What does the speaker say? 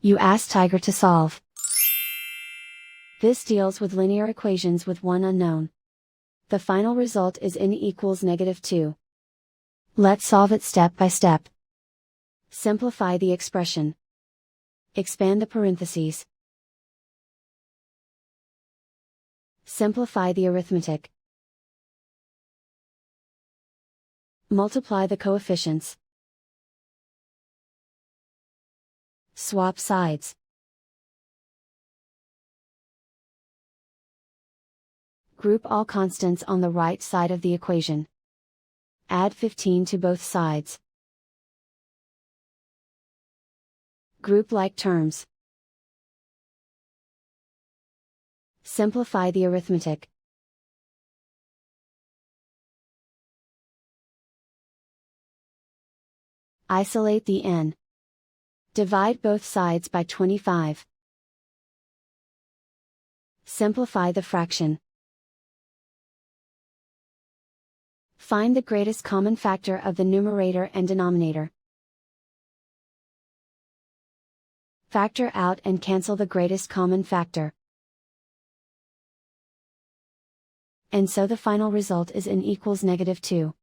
You ask Tiger to solve. This deals with linear equations with one unknown. The final result is n equals -2. Let's solve it step by step. Simplify the expression. Expand the parentheses. Simplify the arithmetic. Multiply the coefficients. Swap sides. Group all constants on the right side of the equation. Add 15 to both sides. Group like terms. Simplify the arithmetic. Isolate the n. Divide both sides by 25. Simplify the fraction. Find the greatest common factor of the numerator and denominator. Factor out and cancel the greatest common factor. And so the final result is n equals -2.